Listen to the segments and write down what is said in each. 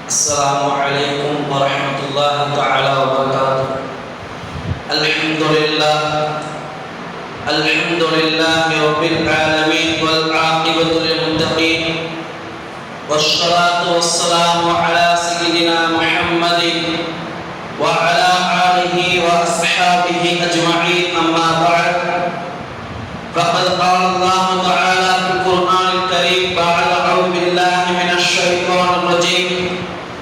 السلام عليكم ورحمة الله تعالى وبركاته. الحمد لله رب العالمين والعاقبة للمتقين والصلاة والسلام على سيدنا محمد وعلى آله وأصحابه أجمعين. أما بعد، فقد قال الله تعالى في القرآن الكريم بعد أعوذ بالله من الشيطان الرجيم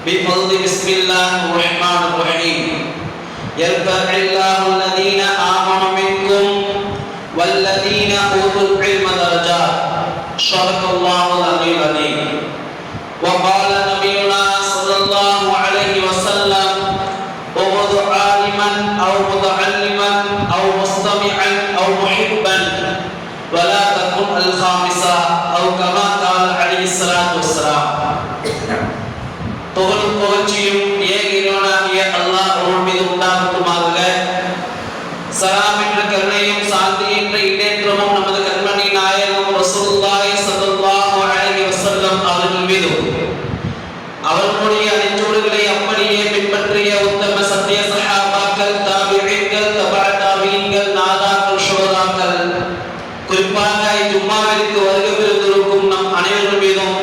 بفضل بسم الله الرحمن الرحيم. يرفع الله الذين آمنوا منكم والذين أوتوا العلم درجات. صدق الله العلي العظيم. وقال نبينا صلى الله عليه وسلم: اغض عالما أو متعلما أو مستمعا أو محبا ولا تكن الخامسة، أو كما قال عليه الصلاة والسلام. புகழும் புகழ்ச்சியும் ஏகீரோனாகிய அல்லாஹ் ஒருவன் மீது உண்டாகட்டுமாக. சலாம் என்ற கருணையும் சாந்தி என்ற இடேற்றமும் நமது கண்மணி நாயகம் ரசூலுல்லாஹி ஸல்லல்லாஹு அலைஹி வஸல்லம் அவர்கள் மீதும் அவர்களுடைய அடிச்சுவடுகளை அப்படியே பின்பற்றிய உத்தம சத்திய சஹாபாக்கள், தாபிஈன்கள், தபா தாபிஈன்கள், நாதாக்கள், ஷுஹதாக்கள், குறிப்பாக ஜும்மாவிற்கு வருகை புரிந்திருக்கும் நம் அனைவர்கள் மீதும்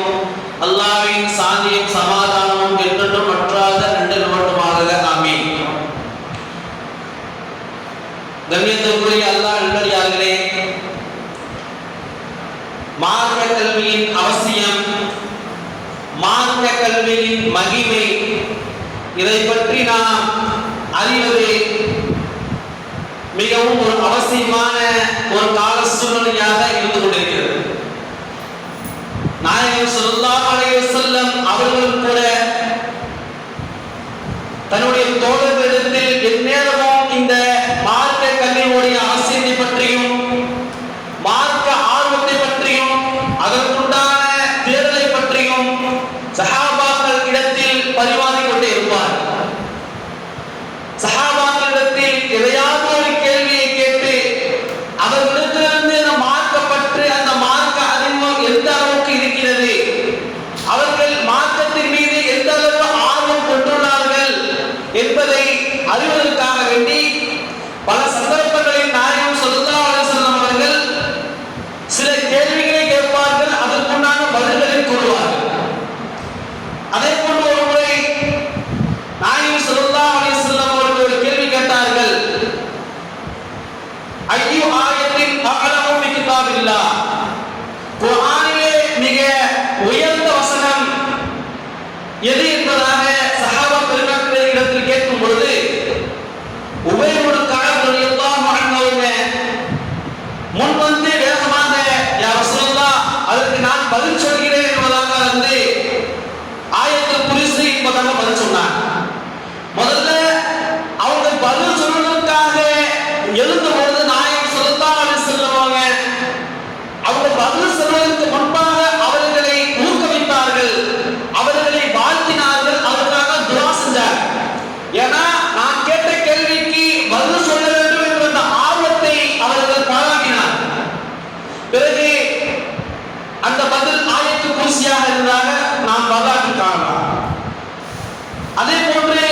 அல்லாஹ்வின் சாந்தியும் சமாதானமும் என்றென்றும் மற்றாத நின்று மட்டுமாக. ஆமீன். கண்ணியத்திற்குரிய அல்லாஹ் நல்லடியார்களே, மார்க்க கல்வியின் அவசியம், மார்க்க கல்வியின் மகிமை, இதை பற்றி நாம் அறிவது மிகவும் ஒரு அவசியமான ஒரு கால சூழ்நிலையாக இருந்து கொண்டிருக்கிறது. நாயகம் ஸல்லல்லாஹு அலைஹி வஸல்லம் அவர்கள் கூட தன்னுடைய தோழர்களிடத்தில் எந்நேரமும் இந்த மார்க்க கல்வியுடைய அவசியத்தை பற்றியும் மார்க்க ஆர்வத்தை பற்றியும் அதற்குண்டான தேடலை பற்றியும் சஹாபாக்கள் இடத்தில் பரிமாறிக் கொண்டே இருப்பார். சஹாபாக்களிடத்தில் எதையாவது ஒரு கேள்வியை கேட்டு அவர்களிடத்திலிருந்து மார்க்கப்பட்டு அந்த மார்க்க அறிவு எந்த அளவுக்கு இருக்கிறது, அவர்கள் மார்க்கத்தின் மீது எந்த அளவு ஆர்வம் கொண்டுள்ளார்கள் என்பதை அறிவதற்காக வேண்டி பல சந்தர்ப்பங்களில் நாயகம் ஸல்லல்லாஹு அலைஹி வஸல்லம் அவர்கள் சில கேள்விகளை கேட்பார்கள், அதற்குண்டான பதில்களை கூறுவார்கள். அதே போன்று ஒரு முறை நாயகம் ஸல்லல்லாஹு அலைஹி வஸல்லம் அவர்கள் ஒரு கேள்வி கேட்டார்கள்: ஐயு ஆயத்தின் அஅலமு ஃபி கிதாபில்லாஹ், குர்ஆனிலே மிக உயர்ந்த வசனம் எது என்பதாக சஹாபா பெருமக்கள் இடத்தில் கேட்கும் பொழுது உபை இப்னு கஅப் ரலியல்லாஹு அன்ஹு முன் வந்து வேகமாக யா ரசூலல்லாஹ், அதற்கு நான் பதில் சொல்கிறேன் என்பதாக வந்து ஆயத்துல் குர்சி என்பதாக பதில் சொன்னார். முதல்ல அவங்க பதில் சொல்வதற்காக எழுந்த பொழுது நாயகம் ஸல்லல்லாஹு அலைஹி வஸல்லம் அவங்க பதில் சொல்வதற்கு முன்பாக அவர்களை ஊக்குவித்தார்கள், அவர்களை வாழ்த்தினார்கள், அவர்களுக்காக துஆ செஞ்சார். ஏன்னா நான் கேட்ட கேள்விக்கு பதில் சொல்ல வேண்டும் என்ற அந்த ஆர்வத்தை அவர்கள் பாராட்டினார். பிறகு அந்த பதில் ஆயத்துல் குர்சியாக இருந்ததாக நாம் வரலாற்று காணலாம். அதே போன்று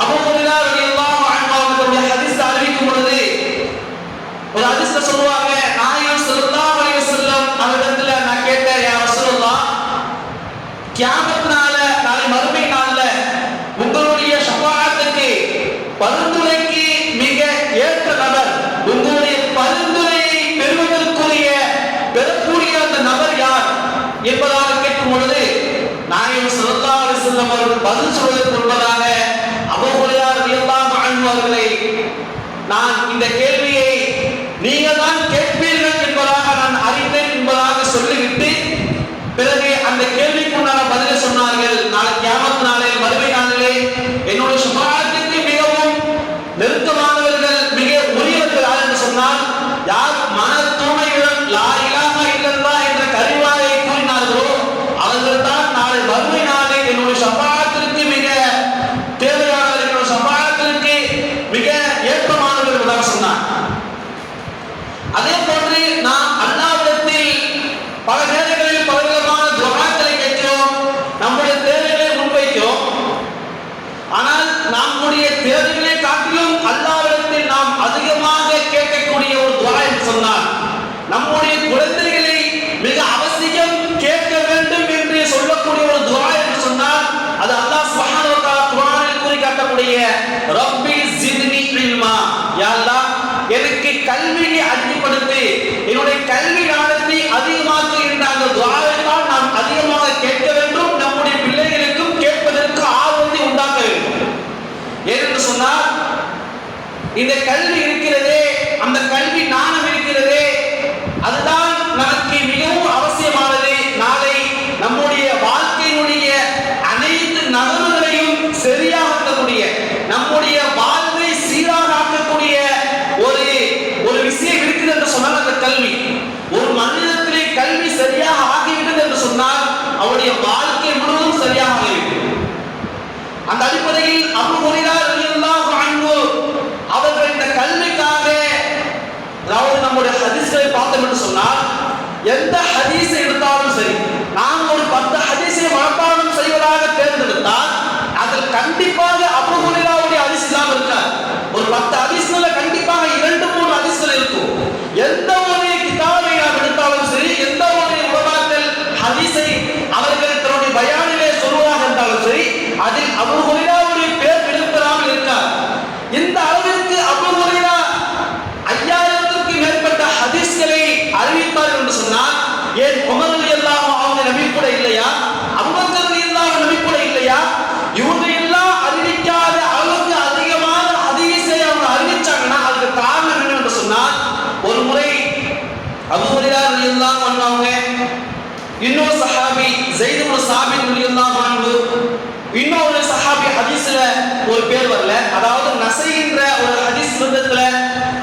அபூ ஹுரைரா ரலியல்லாஹு அன்ஹு அவர்களுடைய ஹதீஸ் அறிவிக்கும் பொழுது ஒரு ஹதீஸ்ல சொல்வாங்க, நாயகம் ஸல்லல்லாஹு அலைஹி வஸல்லம் அவரிடத்துல நான் கேட்டேன், யா ரசூலுல்லாஹ், கியாமத் நாள, நாளை மறுமை நாள்ல உங்களுடைய ஷஃபாஅத்துக்கு பரிந்துரைக்கு மிக ஏற்ற நபர், உங்களுடைய பரிந்துரையை பெறக்கூடிய அந்த நபர் யார் என்பதாக கேட்கும் பொழுது நாயகம் ஸல்லல்லாஹு அலைஹி வஸல்லம் அவர்கள் பதில் சொல்வதற்கு முன்பதாக அபூ ஹுரைரா ரலியல்லாஹு அன்ஹு அவர்களை, நான் இந்த கேள்வியை நீங்கள் தான் கேட்பீர்கள் என்பதாக நான் அறிந்தேன் என்பதாக சொல்லிவிட்டு பிறகு அந்த கேள்விக்குண்டான பதிலை சொன்னார்கள். நாளை கியாமத் நாளில் மறுமை நாளிலே என்னுடைய ஷஃபாஅத்துக்கு மிகவும் நெருக்கமானவர்கள், மிக உரியவர்கள் யார் என்று சொன்னால், யார் மன தூய்மையுடன் லா இலாஹ இல்லல்லாஹ் என்ற கலிமாவை கூறினார்களோ அவர்கள் தான் நாளை மறுமை நாளில் என்னுடைய ஷஃபாஅத்திற்கு மிக தேவையானவர்கள், என்னுடைய ஷஃபாஅத்திற்கு மிக ஏற்றமானவர்கள் என்பதாக சொன்னார். அதே போன்று நாம் அல்லாஹ்விடத்தில் பல நேரங்களில் பலவிதமான ஆனால் நம்முடைய தேவைகளை காட்டிலும் அல்லாஹ்விடத்தில் நாம் அதிகமாக கேட்கக்கூடிய ஒரு துஆ என்று சொன்னால், நம்முடைய குழந்தைகளை மிக அவசியம் கேட்க வேண்டும் என்று சொல்லக்கூடிய ஒரு துஆ என்று சொன்னால், அது அல்லாஹ் சுப்ஹானஹு வ தஆலா குர்ஆனில் கூறி காட்டக்கூடிய ரப்பி ஜித்னி இல்மா, யா அல்லாஹ் எனக்கு கல்வியை அதிகப்படுத்தி என்னுடைய கல்வி ஞானத்தை அதிகமாக்கு என்ற அந்த துஆவை தான் நாம் அதிகமாக கேட்க வேண்டும். நம்முடைய பிள்ளைகளுக்கும் கேட்பதற்கு ஆர்வத்தை உண்டாக்க வேண்டும். ஏனென்று சொன்னால், இந்த கல்வி இருக்கிறதே, அந்த கல்வி ஞானம் இருக்கிறதே, அதுதான் நமக்கு மிகவும் அவசியமானது. நாளை நம்முடைய வாழ்க்கையினுடைய அனைத்து நகர்வுகளையும் சரியாகக்கூடிய, நம்முடைய வாழ்வை சீராக ஆக்கக்கூடிய ஒரு விஷயம் இருக்குது என்று சொன்னால் அந்த கல்வி. ஒரு மனிதத்திலே கல்வி சரியாக ஆகிவிட்டது என்று சொன்னால் அவருடைய வாழ்க்கை முழுவதும் சரியாக ஆகிவிடும். அந்த அடிப்படையில் அபூ ஹுரைரா ரலியல்லாஹு அன்ஹு அவர்கள் இந்த கல்விக்காக, அதாவது நம்முடைய ஹதீஸ்களை பார்த்தோம் என்று சொன்னால், எந்த ஹதீஸை எடுத்தாலும் சரி, நாம் ஒரு 10 ஹதீஸை மனப்பாடம் செய்வதாக தேர்ந்தெடுத்தால் அதில் கண்டிப்பாக அபூ ஹுரைராவுடைய ஹதீஸ் இல்லாமல் இருக்காது. ஒரு 10 ஹதீஸ்ல கண்டிப்பாக 2-3 ஹதீஸ்கள் இருக்கும். எந்த ஒரு கிதாபை நாம் எடுத்தாலும் சரி, எந்த ஒரு உலமாக்கள் ஹதீஸை அவர்கள் தன்னுடைய பயானிலே சொல்வதாக இருந்தாலும் சரி, அதில் அபூ ஹுரைராவுடைய பேர் விடுபடாமல் இருக்காது. இந்த அளவிற்கு அபூ ஹுரைரா 5000க்கும் மேற்பட்ட ஹதீஸ்களை அறிவித்தார் என்று சொன்னால், ஏன் உமர் ரலியல்லாஹு அவங்க நபி கூட இல்லையா? அபூபக்கர் ரலியல்லாஹு நபி கூட இல்லையா? இவங்க எல்லாம் அறிவிக்காத அளவுக்கு அதிகமான ஹதீஸை அவங்க அறிவிச்சாங்கன்னா அதுக்கு காரணம் என்ன என்று சொன்னால், ஒரு முறை அபூ ஹுரைரா ரலியல்லாஹு அன்ஹு அவங்க இன்னொரு சஹாபி ஸைத் இப்னு சாபித் ரலியல்லாஹு அன்ஹு, இன்னொரு சஹாபி ஹதீஸ்ல ஒரு பேர் வரல, அதாவது நஸை என்ற ஒரு ஹதீஸ் கிரந்தத்துல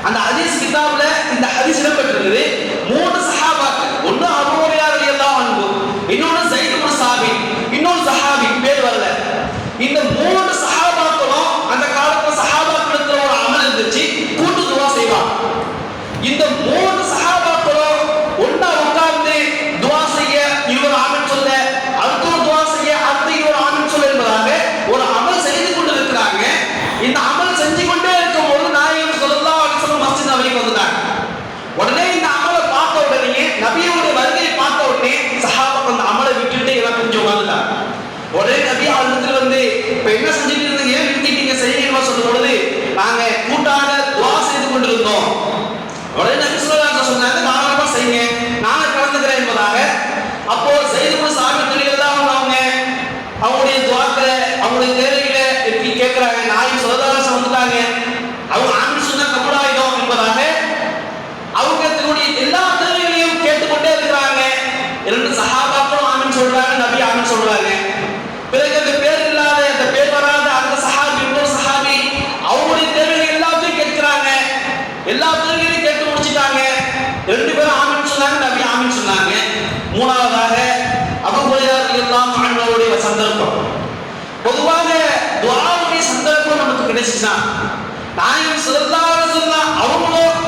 அந்த ஹதீஸ் கிதாப்ல இந்த ஹதீஸ் இடம்பெற்றிருக்குது. 3 சஹாபாக்கள், ஒன்று அபூ ஹுரைரா ரலியல்லாஹு அன்ஹு, இன்னொரு ஸைத் இப்னு சாபித், இன்னொரு சஹாபி பேர் வரல. இந்த 3 சஹாபாக்களும் அந்த காலத்துல சஹாபாக்களுக்கு ஒரு அமல் இருந்துச்சு, கூட்டு துஆ செய்வாங்க. இந்த 3 சஹாபாக்களும் ஒண்ணா உட்கார்ந்து துஆ செய்ய, இவர் ஆமீன் சொல்ல, அடுத்த துஆ செய்ய, அடுத்த இவர் ஆமீன் சொல்ல என்பதாக ஒரு அமல் செய்து கொண்டிருக்கிறாங்க. இந்த அமல் செஞ்சு கொண்டே இருக்கும்போது நாயகம் ஸல்லல்லாஹு அலைஹி வஸல்லம் மஸ்ஜித் நபவிக்கு வந்தாங்க. உடனே இந்த அமலை பார்த்த உடனே, நபியோட வருகையை பார்த்த உடனே சஹாபாக்கள் அந்த அமலை விட்டுட்டு எல்லாம் கொஞ்சம் உட்கார்ந்துட்டாங்க. உடனே நபி அவர்கள் வந்து, இப்ப என்ன செஞ்சுட்டு இருந்தீங்க, ஏன் நிறுத்திட்டீங்க, செய்யுங்க சொல்லும் பொழுது, நாங்க கூட்டாக துஆ செய்து கொண்டிருந்தோம். உடனே நபி ஸல்லல்லாஹு அலைஹி வஸல்லம் சொன்னாங்க, தாராளமா செய்யுங்க, நானே கலந்துக்கிறேன் என்பதாக. அப்போ ஸைத் இப்னு சாபித் ரலியல்லாஹு அன்ஹு அவங்களுடைய துஆக்களை, அவங்களுடைய தேவைகளை எப்படி கேட்கிறாங்க, நாயகம் ஸல்லல்லாஹு அலைஹி வஸல்லம் வந்துட்டாங்க, அவங்க ஆமீன் சொன்னா கபூல் ஆயிடும் என்பதாக அவங்க தன்னுடைய எல்லா தேவைகளையும் கேட்டுக்கொண்டே இருக்கிறாங்க. 2 சஹாபாக்களும் ஆமீன் சொல்றாங்க, நபி ஆமீன் சொல்றாங்க. பிறகு அந்த பேர் இல்லாத, அந்த பேர் வராத அந்த சஹாபி, இன்னொரு சஹாபி அவங்களுடைய தேவைகள் எல்லாத்தையும் கேட்கிறாங்க. எல்லா தேவைகளையும் கேட்டு முடிச்சிட்டாங்க. 2 பேரும் ஆமீன் சொன்னாங்க, நபி ஆமீன் சொன்னாங்க. மூணாவதாக அபூ ஹுரைரா ரலியல்லாஹு அன்ஹுவுடைய சந்தர்ப்பம். பொதுவாக துஆவுடைய சந்தர்ப்பம் நமக்கு கிடைச்சுச்சுன்னா, நாயகம் ஸல்லல்லாஹு அலைஹி வஸல்லம் அவங்களும்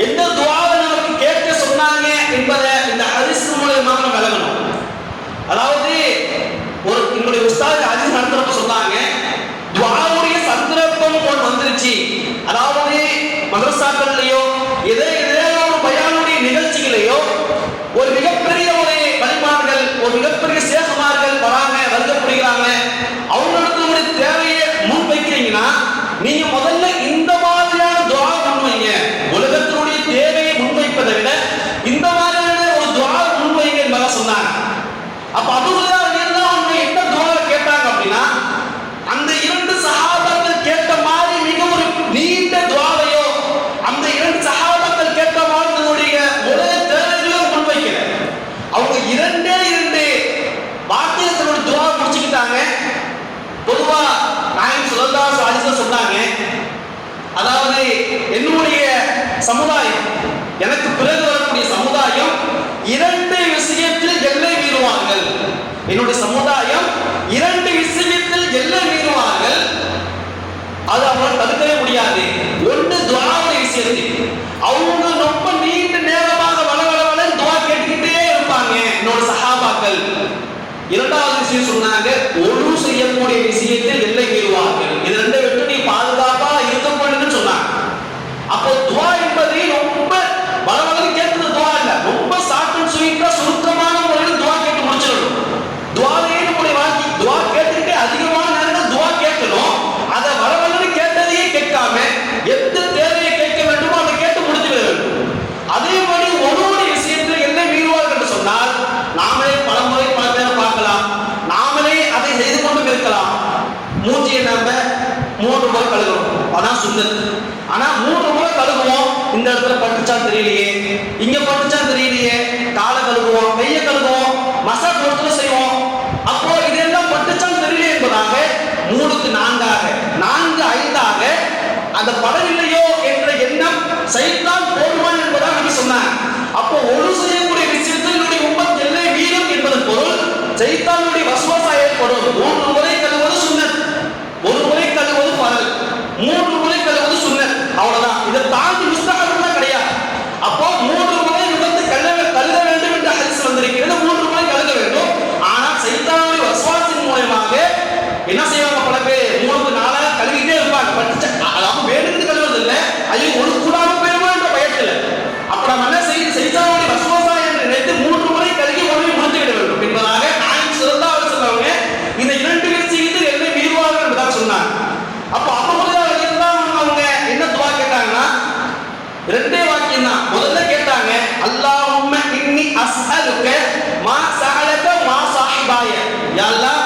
எந்த துஆவை நமக்கு கேட்க சொன்னாங்க என்பதை இந்த ஹதீஸ் மூலமா நம்ம விளங்கணும். அதாவது ஒரு என்னுடைய உஸ்தாத் ஹதீஸ் நடத்துறப்ப சொன்னாங்க, துஆவுடைய சந்தர்ப்பம் ஒன்று வந்துருச்சு. அதாவது மதரசாக்கள்லயோ ஏதோ ஒரு பயானுடைய நிகழ்ச்சிகளையோ ஒரு மிகப்பெரிய ஒரு வழிமார்கள், ஒரு மிகப்பெரிய சேகமார்கள் வராங்க, வருகப்படுகிறாங்க, அவங்களுடைய தேவையை முன் வைக்கிறீங்கன்னா நீங்க முதல்ல இந்த மாதிரியான துஆ முன்வைங்க. உலகத்தினுடைய தேவையை முன்வைப்பதை விட இந்த மாதிரியான ஒரு துஆ முன்வைங்க என்பதாக சொன்னாங்க. அப்ப அபூ ஹுரைரா ரலியல்லாஹு அன்ஹு என்ன துஆ கேட்டாங்க அப்படின்னா, அந்த 2 சஹாபாக்கள் கேட்ட மாதிரி மிக ஒரு நீண்ட துஆவையோ, அந்த 2 சஹாபாக்கள் கேட்ட மாதிரி தன்னுடைய முழு தேவைகளையும் முன்வைக்கல. அவங்க 2 வார்த்தையை தன்னுடைய துஆ முடிச்சுக்கிட்டாங்க. பொதுவா நாயகம் ஸல்லல்லாஹு அலைஹி வஸல்லம் சொன்னாங்க, அதாவது என்னுடைய சமுதாயம், எனக்கு பிறகு வரக்கூடிய சமுதாயம் 2 விஷயத்தில் எல்லை மீறுவார்கள். என்னுடைய சமுதாயம் 2 விஷயத்தில் எல்லை மீறுவார்கள், அது அவங்களால தடுக்கவே முடியாது. ஒன்று துஆவுடைய விஷயத்தில், அவங்க ரொம்ப நீண்ட நேரமாக வளவளவள துஆ கேட்டுக்கிட்டே இருப்பாங்க என்னோட சஹாபாக்கள். இரண்டாவது விஷயம் சொன்னாங்க, ஒழு செய்யக்கூடிய விஷயத்தில் எல்லை மீறுவார்கள். 3 முறை கழுகணும், அதான் சுன்னத். ஆனா 3 முறை கழுகுவோம், இந்த இடத்துல பட்டுச்சா தெரியலையே, இங்க பட்டுச்சா தெரியலையே, காலை கழுகுவோம், கையை கழுகுவோம், மசாஜ் பொறுத்து செய்வோம். அப்போ இதெல்லாம் பட்டுச்சான் தெரியலையே என்பதாக 3க்கு 4ஆக 4 5ஆக அந்த படவில்லையோ என்ற எண்ணம் சைத்தான் போடுவான் என்பதாக நபி சொன்னார். அப்போ ஒரு செய்யக்கூடிய விஷயத்தில் என்னுடைய உம்மத் எல்லை வீரம் என்பதன் பொருள் சைத்தானுடைய வஸ்வாசா ஏற்படும். 3 முறை கழுவது சுன்னத், 1 முறை கழுவது ஃபரல், 3 முறை கழுவது சுன்னத், அவ்வளவுதான். இதை தாண்டி முஸ்தஹப்லாம் கிடையாது. அப்போ 3 முறை விபத்து கழுக வேண்டும் என்ற ஹதீஸ் வந்திருக்கிறது. 3 முறை கழுக வேண்டும். ஆனால் சைத்தானுடைய வஸ்வாசின் மூலமாக என்ன செய்வாங்க, பல பேர் 3க்கு 4 கழுவிட்டே இருப்பாங்க. அதாவது வேணும்னு கழுவுறது இல்லை, ஐயோ ஒன்று கூடாம போயிருமா என்ற பயத்தில். அப்ப நம்ம என்ன சைத்தானுடைய வஸ்வாசா என்று நினைத்து 3 முறை கழுகி உடனே முடித்து விட வேண்டும் என்பதாக நாயகம் ஸல்லல்லாஹு அலைஹி வஸல்லம் இந்த 2 விஷயத்தில் என்னை மீறுவார்கள் என்பதாக சொன்னாங்க. அப்போ அவங்க என்ன துவா கேட்டாங்கன்னா 2 வாக்கியம் தான். முதல்ல கேட்டாங்க, அல்லாஹும்ம இன்னி அஸ்அலுக மா சஅலக மா சாஹிபாய, யா அல்லாஹ்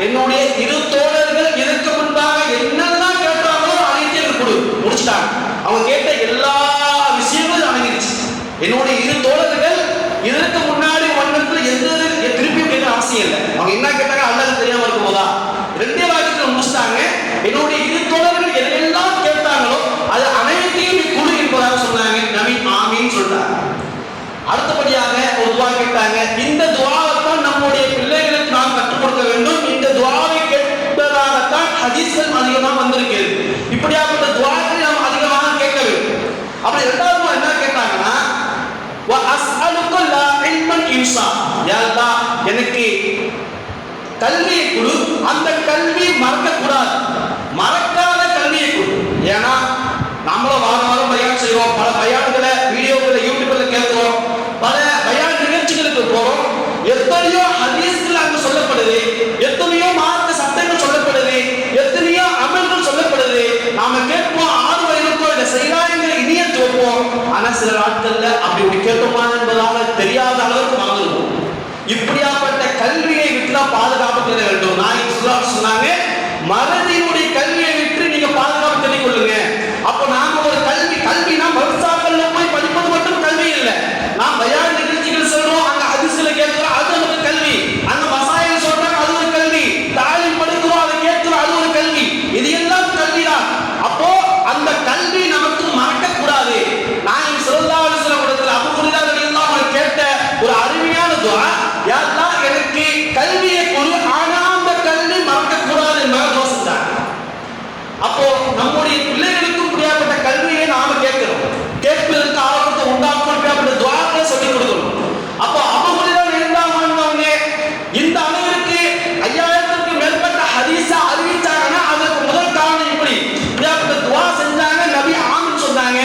என்னுடைய 2 தோழர்கள் இதற்கு முன்பாக என்னெல்லாம் கேட்டாங்களோ அனைத்தையும் கொடு. முடிச்சிட்டாங்க. அவங்க கேட்ட எல்லா விஷயங்களும் அடங்கிருச்சு. என்னுடைய 2 தோழர்கள் இதற்கு முன்னாடி ஒன்றத்துல எந்த திருப்பி கேட்க அவசியம் இல்லை. அவங்க என்ன கேட்டாங்க அல்லாஹ் தெரியாம இருக்கும் போதா 2 வாக்கியத்தில் முடிச்சிட்டாங்க. என்னுடைய 2 தோழர்கள் எதெல்லாம் கேட்டாங்களோ அது அனைத்தையும் நீ கொடு என்பதாக சொன்னாங்க. நபி ஆமீன் சொல்றாங்க. அடுத்தபடியாக ஒரு துவா கேட்டாங்க. இந்த துவாவைத்தான் நம்முடைய பிள்ளைகளுக்கு நாம் கற்றுக் கொடுக்க வேண்டும். இந்த துவாவை கேட்பதாகத்தான் ஹதீஸ்கள் அதிகமாக வந்திருக்கிறது. இப்படியாப்பட்ட துவாக்களை நாம் அதிகமாக கேட்க வேண்டும். அப்படி 2வது என்ன கேட்டாங்கன்னா, வ அஸ்அலுக லா இல்மன் இன்ஷா, யா அல்லாஹ் எனக்கு கல்வியை கொடு, அந்த கல்வி மறக்க கூடாது, மறக்காத கல்வியை கொடு. ஏன்னா நம்மளும் வாரம் பயான் செய்வோம், பல பயான்களை வீடியோக்களை யூடியூப்ல கேட்கிறோம், பல பயான் நிகழ்ச்சிகளுக்கு போறோம். எத்தனையோ ஹதீஸ்கள் அங்கு சொல்லப்படுது, எத்தனையோ மார்க்க சட்டங்கள் சொல்லப்படுது, எத்தனையோ அமல்கள் சொல்லப்படுது. நாம கேட்போம், 6 வயதுக்கும் இதை செய்யலாங்கிற இனியத்து வைப்போம். ஆனா சில நாட்கள்ல அப்படி ஒரு கேட்போமா என்பதாக தெரியாத அளவுக்கு மறந்துடுவோம். இப்படியாப்பட்ட கல்வியை விட்டு பாதுகாப்பு தேட வேண்டும். நாயகம் சொன்னாங்க, மறதியினுடைய கல்வியை விட்டு நீங்க பாதுகாப்பு தேடிக் கொள்ளுங்க. அப்ப நாம ஒரு கல்வினா மதரசாக்கள்ல போய் படிப்பது மட்டும் கல்வி இல்லை. நாம் பயான் நிகழ்ச்சிகள் சொல்றோம், அங்க ஹதீஸ்ல கேட்கிறோம், அது நமக்கு கல்வி. அங்க மசாயில் சொல்றாங்க, அது ஒரு கல்வி. தாலீம் படிக்கிறோம், அதை கேட்கிறோம், அது ஒரு கல்வி. இது எல்லாம் கல்விதான். அப்போ அந்த கல்வி நமக்கு மறக்க கூடாது. நாயகம் ஸல்லல்லாஹு அலைஹி வஸல்லம் இடத்துல அபூ ஹுரைரா ரலியல்லாஹு அன்ஹு கேட்ட ஒரு அருமையான துஆ, யா அல்லாஹ் எனக்கு கல்வியை கொடு, ஆனா அந்த கல்வி மறக்க கூடாது என்பதை துஆ செஞ்சாங்க. அப்போ நம்முடைய பிள்ளைகளுக்கும் இப்படியாப்பட்ட கல்வியை நாம கேட்கிறோம். கேட்பதற்கு ஆர்வத்தை உண்டாக்கும் இப்படியாப்பட்ட துஆக்களை சொல்லிக் கொடுக்கணும். அப்போ அபூ ஹுரைரா ரலியல்லாஹு அன்ஹு இந்த அளவிற்கு 5000க்கு மேற்பட்ட ஹதீஸை அறிவிச்சாங்கன்னா அதற்கு முதல் காரணம் இப்படியாப்பட்ட துஆ செஞ்சாங்க. நபி ஆமீன் சொன்னாங்க.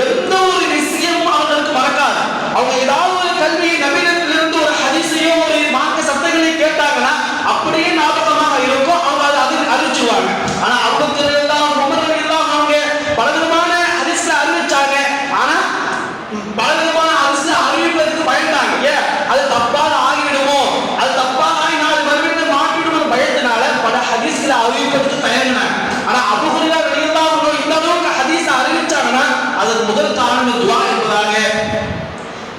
எந்த ஒரு விஷயமும் அவங்களுக்கு மறக்காது. அவங்க ஏதாவது ஒரு கல்வியை நபியிடத்திலிருந்து ஒரு ஹதீஸையோ ஒரு மார்க்க சட்டங்களையும் கேட்டாங்கன்னா அப்படியே ஞாபகமாக இருக்கும். அவங்க அதை அறிவிச்சுவாங்க. ஆனா அபூபக்கர் ரலியல்லாஹு உமர் ரலியல்லாஹு அவங்க பலவிதமான ஹதீஸ்களை அறிவிச்சாங்க. ஆனா பலவிதமான ஹதீஸ்களை அறிவிப்பதற்கு பயந்தாங்க. ஏன்? அது தப்பாக ஆகிவிடுமோ, அது தப்பாக ஆகி 4 மறுபடியும் மாற்றிடுமோ பயத்தினால பல ஹதீஸ்களை அறிவிப்பதற்கு தயங்கினாங்க. ஆனா அபூ ஹுரைரா ரலியல்லாஹு அன்ஹு இந்த அளவுக்கு ஹதீஸை அறிவிச்சாங்கன்னா அதற்கு முதல் காரணம் துஆ என்பதாக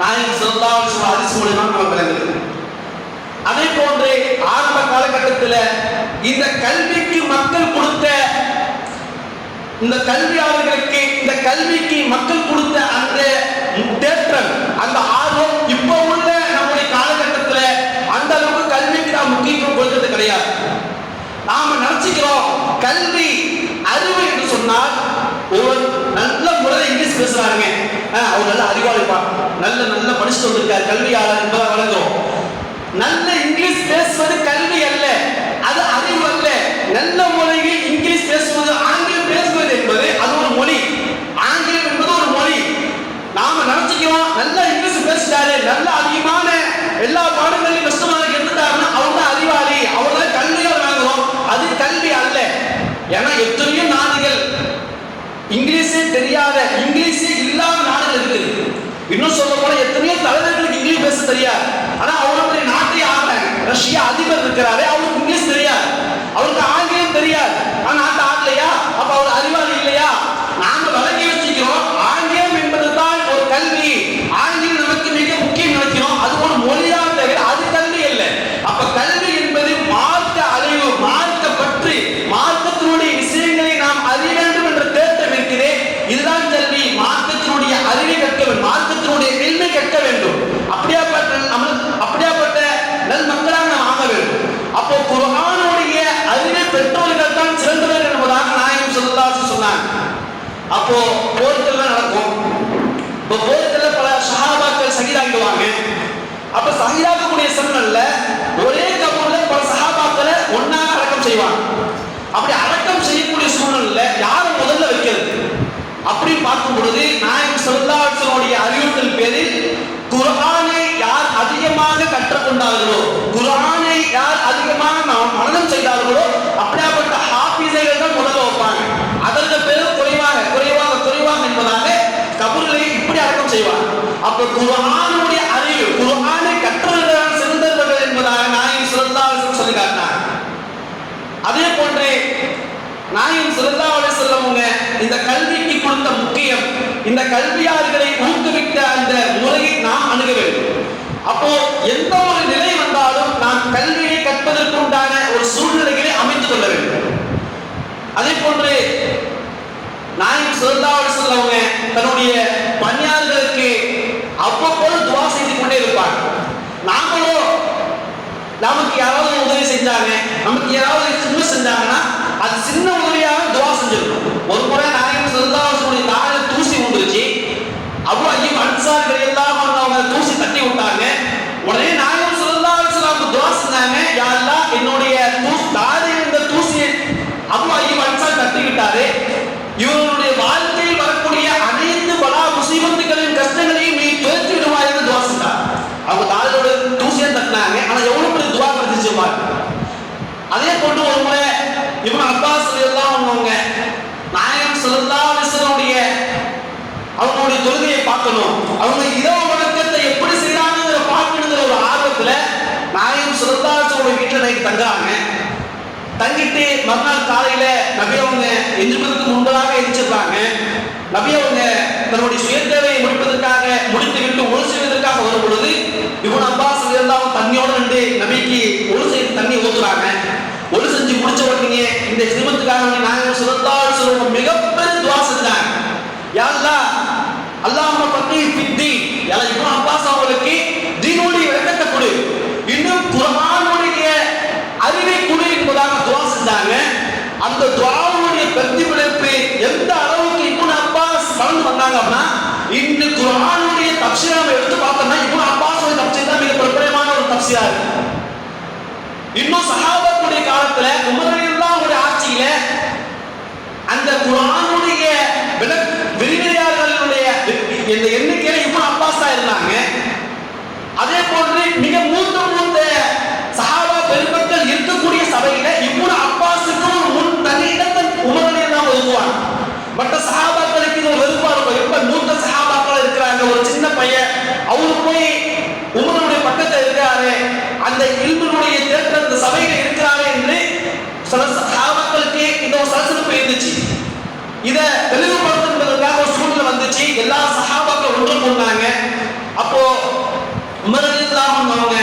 நாயகம் ஸல்லல்லாஹு அலைஹி வஸல்லம் ஹதீஸ் மூலமா நமக்கு விளங்குது. அதே போன்று ஆரம்ப காலகட்டத்தில் இந்த கல்விக்கு மக்கள் கொடுத்த இந்த கல்வியாளர்களுக்கு இந்த கல்விக்கு மக்கள் கொடுத்த அந்த தேற்றம், அந்த ஆர்வம் இப்போ உள்ள நம்முடைய காலகட்டத்தில் அந்த அளவுக்கு கல்விக்கு நாம் முக்கியத்துவம் கொடுக்கிறது கிடையாது. நாம நினைச்சுக்கிறோம் கல்வி அறிவு என்று சொன்னால் ஒரு நல்ல முறையில் இங்கிலீஷ் பேசுறாங்க, அவர் நல்ல அறிவாளிப்பா, நல்ல படிச்சுட்டு வந்திருக்கார், கல்வியாளர் என்பதை வழங்குறோம். நல்ல இங்கிலீஷ் பேசுவது கல்வி அல்ல, அது அறிவு அல்ல. நல்ல முறையில் இங்கிலீஷ் பேசுவது, ஆங்கிலம் பேசுவது என்பது அது ஒரு மொழி. ஆங்கிலம் என்பது ஒரு மொழி. நாம நினைச்சுக்கிறோம் நல்ல இங்கிலீஷ் பேசிட்டாரு, நல்ல அதிகமான எல்லா பாடங்களையும் கஷ்டமாக எடுத்துட்டாருன்னா அவர் தான் அறிவாளி, அவர் தான் கல்வியால் வாங்குறோம். அது கல்வி அல்ல. ஏன்னா எத்தனையோ நாடுகள் இங்கிலீஷே தெரியாத, இங்கிலீஷே இல்லாத நாடுகள் இருக்குது. இன்னும் சொல்ல போல எத்தனையோ தலைவர்களுக்கு இங்கிலீஷ் பேச தெரியாது. ஆனா அவருடைய நாட்டை ஆளுறாங்க. ரஷ்யா அதிபர் இருக்கிறாரு, அவருக்கு இங்கிலீஷ் தெரியாது, அவருக்கு ஆங்கிலம் தெரியாது, ஆனா நாட்டை ஆகலையா? அப்ப சஹீஹாக்கக்கூடிய சன்னல்ல ஒரே கபூர்ல பல சஹாபாக்களை ஒன்னாக அடக்கம் செய்வாங்க. அப்படி அடக்கம் செய்யக்கூடிய சூழ்நிலையில யாரை முதல்ல வைக்கிறது அப்படி பார்க்கும் பொழுது நாயகம் ஸல்லல்லாஹு அலைஹி வஸல்லம் அறிவுறுத்தல் பேரில் குர்ஆனை யார் அதிகமாக கற்றுக்கொண்டார்களோ, குர்ஆனை யார் அதிகமாக மனனம் செய்தார்களோ அப்படியாப்பட்ட ஹாஃபிஸைகள் தான் முதல்ல வைப்பாங்க. அதற்கு பேர் குறைவாக என்பதாக கபூர்களை இப்படி அடக்கம் செய்வாங்க. அப்ப குர்ஆனுடைய அறிவு, குர்ஆனை கற்றவர்கள் சிறந்தவர்கள் என்பதாக நாயகம் ஸல்லல்லாஹு அலைஹி வஸல்லம் சொல்லி காட்டினார். அதே போன்றே நாயகம் ஸல்லல்லாஹு அலைஹி வஸல்லம் இந்த கல்விக்கு கொடுத்த முக்கியம், இந்த கல்வியாளர்களை ஊக்குவித்த அந்த முறையை நாம் அணுக வேண்டும். அப்போ எந்த ஒரு நிலை வந்தாலும் நாம் கல்வியை கற்பதற்கு உண்டான ஒரு சூழ்நிலைகளை அமைத்துக் கொள்ள வேண்டும். அதே போன்று நாயகம் ஸல்லல்லாஹு அலைஹி வஸல்லம் தன்னுடைய பணியாளர்களுக்கு அவ்வப்போது துஆ செய்து கொண்டே இருப்பார். நாமளும் நமக்கு யாராவது உதவி செஞ்சாங்க, நமக்கு யாராவது சின்ன செஞ்சாங்கன்னா அது சின்ன உதவியாக துஆ செஞ்சிருக்கோம். ஒரு முறை நாயகம் ஸல்லல்லாஹு அலைஹி வஸல்லம் தாழ தூசி வந்துருச்சு. அபூ அய்யூப் அன்சாரி ரலியல்லாஹு அன்ஹு அவங்க தூசி தட்டி விட்டாங்க. உடனே நாயகம் ஸல்லல்லாஹு அலைஹி வஸல்லம் துஆ செஞ்சாங்க, யா அல்லாஹ் என்னுடைய தாடியில் இந்த தூசியை அபூ அய்யூப் அன்சாரி தட்டிக்கிட்டாரு, இவருடைய வாழ்க்கையில் வரக்கூடிய அனைத்து பலா முசீபத்துகளின் கஷ்டங்களையும் நீ துரத்தி விடுவாய் என்று துஆ செஞ்சார். அவங்க தாடியோட தூசியை தட்டினாங்க, ஆனா எவ்வளவு பெரிய துஆ கிடைச்சிச்சு பாருங்க. அதே போன்று ஒரு முறை இப்னு அப்பாஸ் ரலியல்லாஹு அன்ஹு நாயகம் ஸல்லல்லாஹு அலைஹி வஸல்லம் அவங்களுடைய தொழுகையை பார்க்கணும், அவங்க இரவு வணக்கத்தை எப்படி செய்யறாங்கங்கிற பார்க்கணுங்கிற ஒரு ஆர்வத்துல நாயகம் ஸல்லல்லாஹு அலைஹி வஸல்லம் வீட்டுல நைட்டு தங்குறாங்க. தங்கிட்டு மறுநாள் காலையில நபி அவங்க எந்திரிப்பதற்கு முன்பதாக எந்திரிச்சிருக்காங்க. நபி அவங்க தன்னுடைய சுய தேவையை முடித்து விட்டு ஒழு செய்வதற்காக வரும் பொழுது இப்னு அப்பாஸ் ரலியல்லாஹு அன்ஹு தண்ணியோட நின்று நபிக்கு ஒழு செய்து தண்ணி ஊத்துறாங்க. ஒழு செஞ்சு முடிச்ச உடனே இந்த சிரமத்துக்காக நாயகம் ஸல்லல்லாஹு அலைஹி வஸல்லம் மிகப்பெரிய துஆ செஞ்சாங்க. யா அல்லாஹ் அல்லாஹும்ம ஃபக்கீஹ் ஃபித்தீன், யா அல்லாஹ் இப்னு அப்பாஸ் அவர்களுக்கு தீனுடைய விளக்கத்தை கொடு, இன்னும் குர்ஆனுடைய அறிவை கொடு என்பதாக துஆ செஞ்சாங்க. அந்த துஆவுடைய பிரதிபலிப்பு எந்த அளவுக்கு இப்னு அப்பாஸ் வளர்ந்து வந்தாங்க அப்படின்னா, இந்த குர்ஆனுடைய தஃப்சீரை நம்ம எடுத்து பார்த்தோம்னா இப்னு அப்பாஸோட தஃப்சீர் தான் மிக பிரபலமான ஒரு தஃப்சீரா இருக்கு. இன்னும் சஹாபாக்களுடைய காலத்துல உமர் ரலியல்லாஹு அன்ஹு ஆட்சியில அந்த குர்ஆனுடைய விரிவுரையாளர்களுடைய இந்த எண்ணிக்கையில இப்னு அப்பாஸ் தான் இருந்தாங்க. அதே போன்று மிக மூத்த சஹாபா பெருமக்கள் இருக்கக்கூடிய சபையில இப்னு அப்பாஸுக்கு ஒரு முன் தனி இடத்தை உமர் ரலியல்லாஹு ஒதுக்குவாங்க. மற்ற சஹாபாக்களுக்கு இது வெறுப்பா இருக்கும். எப்ப மூத்த சஹாபாக்கள் இருக்கிறாங்க, ஒரு சின்ன பையன் அவரு போய் உமருடைய பக்கத்தில் இருக்கிறாரு, அந்த இல்முடைய தேர்தல் அந்த சபையில இருக்கிறாரு என்று சில சஹாபாக்களுக்கு இந்த ஒரு சலசலப்பு இருந்துச்சு. இதை தெளிவுபடுத்துவதற்காக ஒரு சூழ்நிலை வந்துச்சு. எல்லா சஹாபாக்கள் ஒன்று கூடினாங்க. அப்போ உமர் ரலியல்லாஹு அன்ஹு அவங்க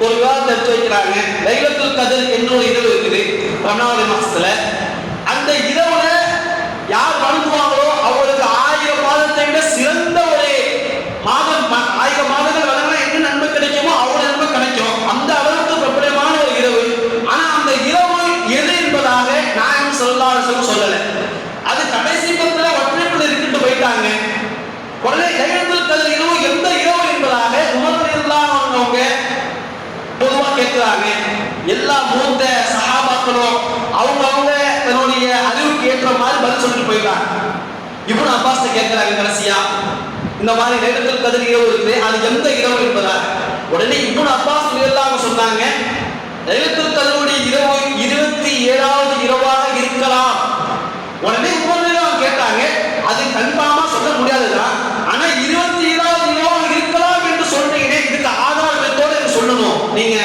ஒரு விவாதத்தை எடுத்து வைக்கிறாங்க. லைலத்துல் கத்ர் என்ற ஒரு இரவு இருக்குது ரமலான் மாசத்துல. அந்த இரவுல யார் வணங்குவாங்களோ அவங்களுக்கு 1000 மாதத்தை விட சிறந்த ஒரு மாதம், 1000 மாதங்கள் வழங்கினா என்ன நன்மை கிடைக்குமோ அவ்வளவு நன்மை கிடைக்கும். அந்த அளவுக்கு பிரபலமான ஒரு இரவு. ஆனா அந்த இரவு எது என்பதாக நாயகம் ஸல்லல்லாஹு அலைஹி வஸல்லம் சொல்லல. அது கடைசி பத்துல ஒற்றைப்பட இருக்கிட்டு போயிட்டாங்க. உடனே லைலத்துல் கத்ர் இரவு எந்த இரவு என்பதாக உமர் ரலியல்லாஹு அன்ஹு அவங்க பொதுவா கேட்கிறாங்க. எல்லா மூத்த சஹாபாக்களும் அவங்க தன்னுடைய அறிவுக்கு ஏற்ற மாதிரி பதில் சொல்லிட்டு போயிட்டாங்க. இப்னு அப்பாஸ் கேட்கிறாங்க கடைசியா, இந்த மாதிரி லைலத்துல் கத்ர் இரவு இருக்குது, அது எந்த இரவு என்பதாக. உடனே இப்னு அப்பாஸ் ரலியல்லாஹு அன்ஹு சொன்னாங்க, லைலத்துல் கத்ருடைய இரவு 27வது இரவாக இருக்கலாம். உடனே உமர் ரலியல்லாஹு கேட்டாங்க, அது கன்ஃபார்மா சொல்ல முடியாதுதான், ஆனா 27வது இரவாக இருக்கலாம் என்று சொல்றீங்க, இதுக்கு ஆதாரத்தோட சொல்லணும். நீங்க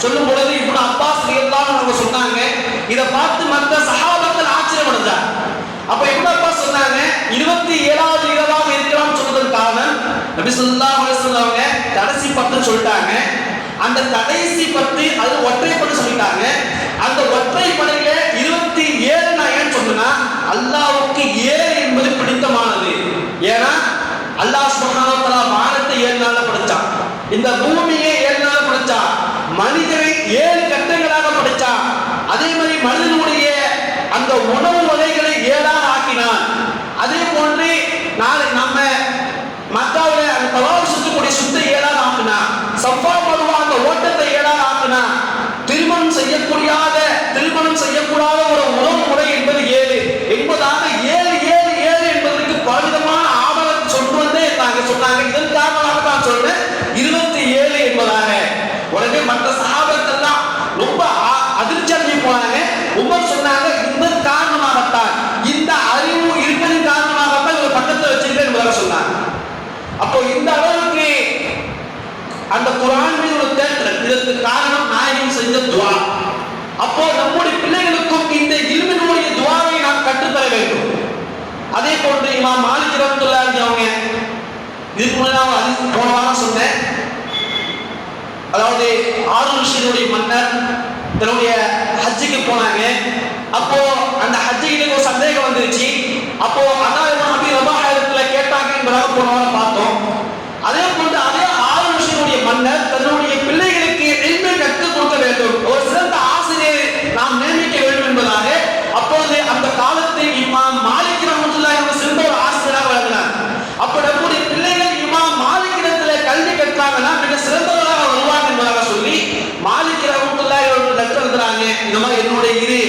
சொல்லும் பொழுது இப்னு அப்பாஸ் ரலியல்லாஹு அன்ஹு சொன்னாங்க. இத பார்த்து மற்ற சஹாபாக்கள் ஆச்சரியப்பட்டாங்க. அப்ப இப்னு அப்பாஸ் சொன்னாங்க, 27வது இரவாக இருக்கலாம் சொன்னதற்கு காரணம் நபி ஸல்லல்லாஹு அலைஹி வஸல்லம் கடைசி 10 சொல்லிட்டாங்க. அந்த கடைசி 10 அது ஒற்றைப்படை சொல்லிட்டாங்க. அந்த ஒற்றைப்படையில 27 நான் ஏன் சொன்னா, அல்லாஹ்வுக்கு 7 என்பது பிடித்தமானது. ஏன்னா அல்லாஹ் சுப்ஹானஹு வ தஆலா வானத்தை 7 நாள்ல படைச்சான், இந்த பூமியை 7 நாள்ல படைச்சான், மனிதனை 7 கட்டங்களாக படைச்சான். அதே மாதிரி மனிதனுடைய அந்த உணவு வகைகளை 7ஆக ஆக்கினான். அதே போன்று நாளை நம்ம மக்காவில அந்த தவாஃப் சுற்றக்கூடிய சுத்த 7ஆக ஆக்கினான். சொன்னாங்கன்னா திருமணம் செய்யக்கூடாத ஒரு உறவு முறை என்பது 7 என்பதாக 7 7 7 என்பதற்கு பலவிதமான ஆவணத்தை சொட்டு வந்து நாங்க சொன்னாங்க. இதன் காரணமாக தான் சொல்றேன் 27 என்பதாக. உடனே மற்ற சஹாபாக்கள் எல்லாம் ரொம்ப அதிர்ச்சி அடைஞ்சு போனாங்க. உமர் சொன்னாங்க இதன் காரணமாகத்தான், இந்த அறிவு இருப்பதன் காரணமாகத்தான் ஒரு பக்கத்தில் வச்சிருக்கேன் என்பதாக சொன்னாங்க. அப்போ இந்த அளவுக்கு அந்த குர்ஆன் மீது ஒரு தேடல், இதற்கு காரணம் நாயகம் செஞ்ச துஆ. அப்போ நம்முடைய பிள்ளைகளுக்கும் இந்த இல்மினுடைய துஆவை நாம் கற்றுத்தர வேண்டும். அதே போன்று இமாம் மாலிக் ரஹ்மத்துல்லாஹி அலைஹி அவங்க இதுக்கு முன்னாடி போன வாரம் சொன்னேன், அதாவது ஹாரூன் ரஷீதுடைய மன்னர் தன்னுடைய ஹஜ்ஜுக்கு போனாங்க. அப்போ அந்த ஹஜ்ஜுக்கு ஒரு சந்தேகம் வந்துருச்சு. அப்போ அத்தா இப்னு அபீ ரபாஹ் இடத்துல கேட்டாங்க என்பதாக போன வாரம் பார்த்தோம். அதே போன்று அதே ஹாரூன் ரஷீதுடைய மன்னர் தன்னுடைய பிள்ளைகளுக்கு இல்மை கற்றுக் கொடுக்க வேண்டும், ஒரு சிறந்த ஆசிரியரை நாம் நியமிக்க வேண்டும் என்பதாக அப்போது அந்த காலத்தில் இமாம் மாலிக் ரஹ்மத்துல்லாஹி அலைஹி சிறந்த ஒரு ஆசிரியராக விளங்கினார். அப்போ நம்முடைய பிள்ளைகள் இமாம் மாலிக் இடத்துல கல்வி கற்றாங்கன்னா மிக சிறந்தவராக வருவாங்க என்பதாக சொல்லி மாலிக் ரஹ்மத்துல்லாஹி அவர்கள் லெட்டர் எழுதுறாங்க, இந்த மாதிரி என்னுடைய இரு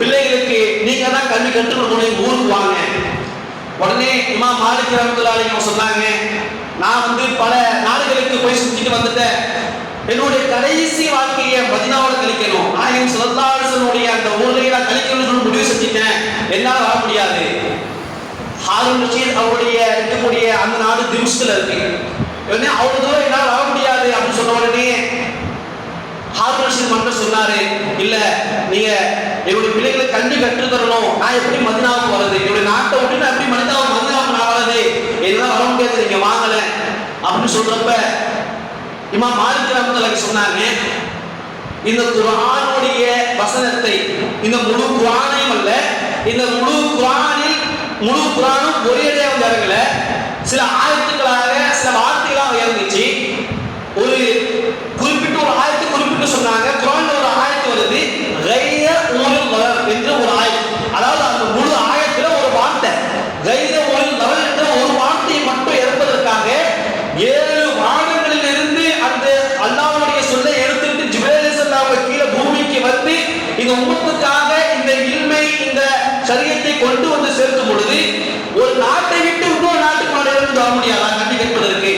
பிள்ளைகளுக்கு நீங்க தான் கல்வி கற்றுக் கொடுக்கணும், ஊருக்கு வாங்க. உடனே இமாம் மாலிக் ரஹ்மத்துல்லாஹி அலைஹி சொன்னாங்க, நான் பல நாடுகளுக்கு போய் சுத்திட்டு வந்துட்டேன், என்னுடைய கடைசி வாழ்க்கையை மதீனாவில் கழிக்கணும், நாயகம் ஸல்லல்லாஹு அலைஹி வஸல்லம் அந்த ஊர்ல நான் கழிக்கணும்னு முடிவு செஞ்சுட்டேன், என்னால் வர முடியாது. ஹாரூன் ரஷீத் அவருடைய இருக்கக்கூடிய அந்த நாடு திம்ஷ்கில் இருக்கு, உடனே அவ்வளவு தூரம் என்னால் வர முடியாது அப்படின்னு சொன்ன உடனே ஹாரூன் ரஷீத் மன்னர் சொன்னாரு, இல்ல நீங்க என்னுடைய பிள்ளைகளுக்கு கல்வி கற்றுத் தரணும், நான் எப்படி மதீனாவுக்கு வர்றது, என்னுடைய நாட்டை விட்டு நான் எப்படி மதீனாவுக்கு நான் வர்றது, என்னால வர முடியாது, நீங்க வாங்கல அப்படின்னு சொல்றப்ப இமாம் மாலிக் ரஹ்மத்துல்லாஹி சொன்னாங்க, இந்த குர்ஆனுடைய வசனத்தை, இந்த முழு குர்ஆனையும் அல்ல, இந்த முழு குர்ஆனும் ஒரே இறங்கல, சில ஆயத்துக்களாக சில வார்த்தைகளாக இறங்குச்சு. ஒரு குறிப்பிட்ட ஒரு ஆயத்தை குறிப்பிட்டு சொன்னாங்க. குர்ஆன்ல ஒரு ஆயத்து வருது, கைர ஊரில் வளர் என்று ஒரு ஆயத்து, அதாவது அந்த முழு ஆயத்துல ஒரு வார்த்தை கைர ஊரில் வளர் என்ற ஒரு வார்த்தையை மட்டும் இறப்பதற்காக 7 வானங்களில் இருந்து அந்த அல்லாஹ்வுடைய சொல்லை எடுத்துட்டு ஜிப்ரீல் அலைஹிஸ்ஸலாம் கீழே பூமிக்கு வந்து இந்த உம்மத்துக்காக இந்த இல்மை இந்த ஷரியத்தை கொண்டு வந்து சேர்க்கும் பொழுது ஒரு நாட்டை விட்டு இன்னொரு நாட்டுக்கு இருந்து வர முடியாது கல்வி கேட்பதற்கு.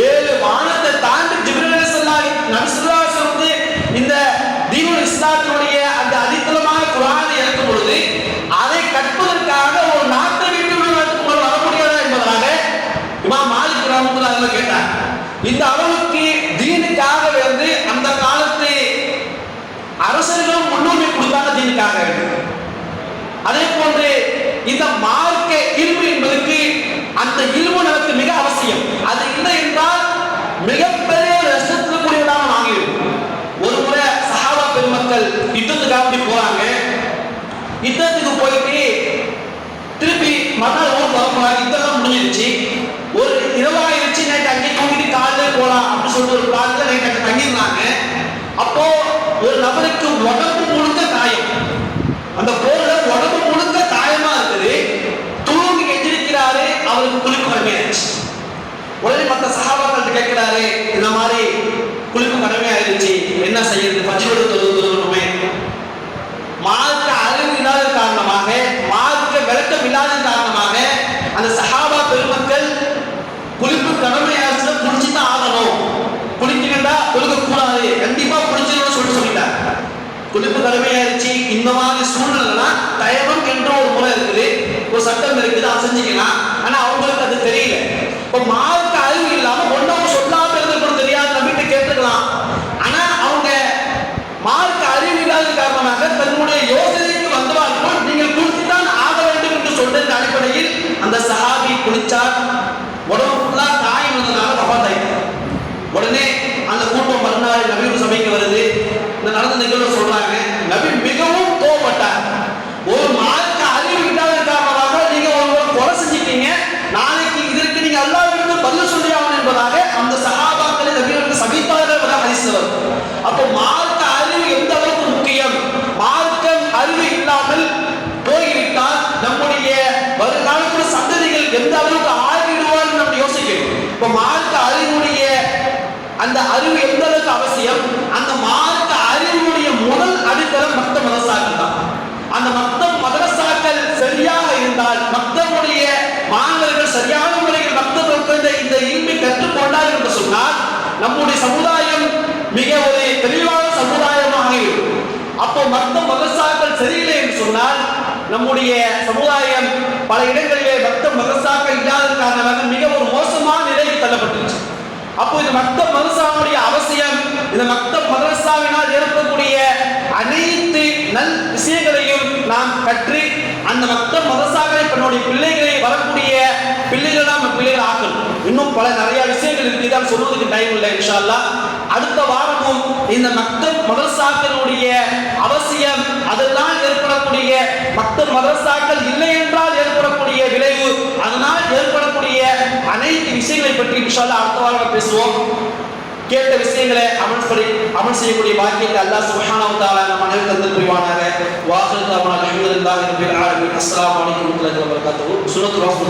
7 வானத்தை தாண்டி ஜிப்ரீல் அலைஹிஸ்ஸலாம் நபி ஸல்லல்லாஹு அலைஹி வஸல்லம் இந்த தீனுல் இஸ்லாத்தினுடைய அந்த அடித்தளமான குர்ஆனை இறக்கும் பொழுது அதை கற்பதற்காக ஒரு நாட்டை விட்டு இன்னொரு நாட்டுக்கு வர முடியாதா என்பதாக இமாம் மாலிக் ரஹ்மத்துல்லாஹி அலைஹி கேட்டார். இந்த அளவுக்கு தீனுக்காக அந்த காலத்து அரசர்களும் முன்னுரிமை கொடுத்தாங்க தீனுக்காக. அதே போன்று இந்த மார்க்க இல்மு என்பதற்கு அந்த இல்மு நமக்கு மிக அவசியம். அது இல்லை என்றால் மிகப்பெரிய நஷ்டத்துக்குரியதாக ஆகிடும். ஒரு முறை சஹாபா பெருமக்கள் யுத்தத்துக்காக போறாங்க. யுத்தத்துக்கு போயிட்டு திருப்பி மறுநாள் ஊர் வரப்போறாங்க. யுத்தம் முடிஞ்சிருச்சு, ஒரு இரவாயிருச்சு, நைட்டு அங்கே தூங்கிட்டு காலையில் போலாம் அப்படின்னு சொல்லிட்டு ஒரு காலையில் நைட்டு அங்கே தங்கியிருந்தாங்க. அப்போ ஒரு நபருக்கு உடம்பு முழுக்க காயம், அந்த போர்ல உடம்பு முழுக்க காயமா இருக்குது, தூங்கி எந்திரிக்கிறாரு, அவருக்கு குளிப்பு கடமையாயிருச்சு. உடனே மற்ற சஹாபாக்கள் கேட்கிறாரு, இந்த மாதிரி குளிப்பு கடமையாயிருச்சு, என்ன செய்யறது, பஜ்ரோடு தொழுவணுமே. மார்க்க அறிவு இல்லாத காரணமாக, மார்க்க விளக்கம் இல்லாத காரணமாக அந்த சஹாபா பெருமக்கள் குளிப்பு கடமையாச்சுன்னா குளிச்சுதான் ஆகணும், குளிக்கணும்டா குளிக்க கூடாது, கண்டிப்பா குளிச்சிடணும்னு சொல்லிட்டாங்க. குளிப்பு கடமையாயிருச்சு. இந்த மாதிரி சூழ்நிலைனா தயவம் என்ற ஒரு முறை இருக்குது, ஒரு சட்டம் இருக்குது, அதை செஞ்சுக்கலாம். ஆனா அவங்களுக்கு அது தெரியல. இப்போ மார்க்க அறிவு இல்லாம ஒன்றும் சொல்லாம இருந்திருக்கணும், தெரியாது, நம்பிட்டு கேட்டுக்கலாம். ஆனா அவங்க மார்க்க அறிவு இல்லாத காரணமாக தன்னுடைய யோசனைக்கு வந்தவார்கள் நீங்கள் குளித்துத்தான் ஆக வேண்டும் என்று சொன்னதன் அடிப்படையில் அந்த சஹாபி குளிச்சார். உடம்பு ஃபுல்லா காயம் வந்ததுனால வஃபாத்தாயிட்டார். உடனே அந்த கூட்டம் மறுநாள் நபியோட சபைக்கு வருது. இந்த நடந்த நிகழ்வு சொல்றாங்க, நபி மிகவும் கோபப்பட்டார். ஒரு மார்க்க அறிவு இல்லாத காரணமாக நீங்க ஒருவரை கொலை செஞ்சிட்டீங்க, நாளைக்கு இதற்கு நீங்க அல்லாஹ்விற்கு பதில் சொல்லி ஆகணும் என்பதாக அந்த சஹாபாக்களை நபியோட சபித்தார்கள் ஹதீஸ்வர். அப்போ மார்க்க அறிவு எந்த அளவுக்கு முக்கியம், மார்க்கம் அறிவு இல்லாமல் போய்விட்டால் நம்முடைய வருங்காலத்தில் சந்ததிகள் எந்த அளவுக்கு ஆகிடுவார் நம்ம யோசிக்கணும். இப்போ மார்க்க அறிவுடைய அந்த அறிவு எந்த அளவுக்கு அவசியம், அந்த மார்க்க சொன்னால் மக்தபுடைய மாணவர்கள் சரியான முறையில் மக்தப் உட்கார்ந்த இந்த இல்மை கற்றுக்கொண்டார்கள் என்று சொன்னால் நம்முடைய சமுதாயம் மிக ஒரு தெளிவான சமுதாயமாக இருக்கும். அப்போ மக்தப் மதரசாக்கள் சரியில்லை என்று சொன்னால் நம்முடைய சமுதாயம் பல இடங்களிலே மக்தப் மதரசாக்கள் இல்லாத காரணமாக மிக ஒரு மோசமான நிலைக்கு தள்ளப்பட்டுச்சு. அப்போ இந்த மக்தப் மதரசாவுடைய அவசியம், இந்த மக்தப் மதரசாவினால் ஏற்படக்கூடிய அனைத்து நல் விஷயங்களையும் நாம் கற்று அந்த மக்தப் மதரசாக்களை நம்முடைய பிள்ளைகளை வரக்கூடிய பிள்ளைகள் நம்ம பிள்ளைகள் ஆக்கணும். இன்னும் பல நிறைய விஷயங்கள் இருக்கு, தான் சொல்வதற்கு டைம் இல்லை. இன்ஷா அல்லாஹ் அடுத்த வாரமும் இந்த மக்தப் மதரசாக்களுடைய அவசியம், அதெல்லாம் ஏற்படக்கூடிய மக்தப் மதரசாக்கள் இல்லை என்றால் ஏற்படக்கூடிய விளைவு, அதனால் ஏற்படக்கூடிய அனைத்து விஷயங்களை பற்றி இன்ஷா அல்லாஹ் அடுத்த வாரம் பேசுவோம். கேட்ட விஷயங்களை அமல் செய்யக்கூடிய பாக்கியத்தை அல்லாஹ் சுப்ஹானஹு வ தஆலா நம் அனைவருக்கும் தந்தல் புரிவானாக. வாஹிரு தஅவானா அல்ஹம்துலில்லாஹி ரப்பில் ஆலமீன். அஸ்ஸலாமு அலைக்கும் வரஹ்மத்துல்லாஹி வ பரகாத்துஹு. சுன்னத்துல் வஃப்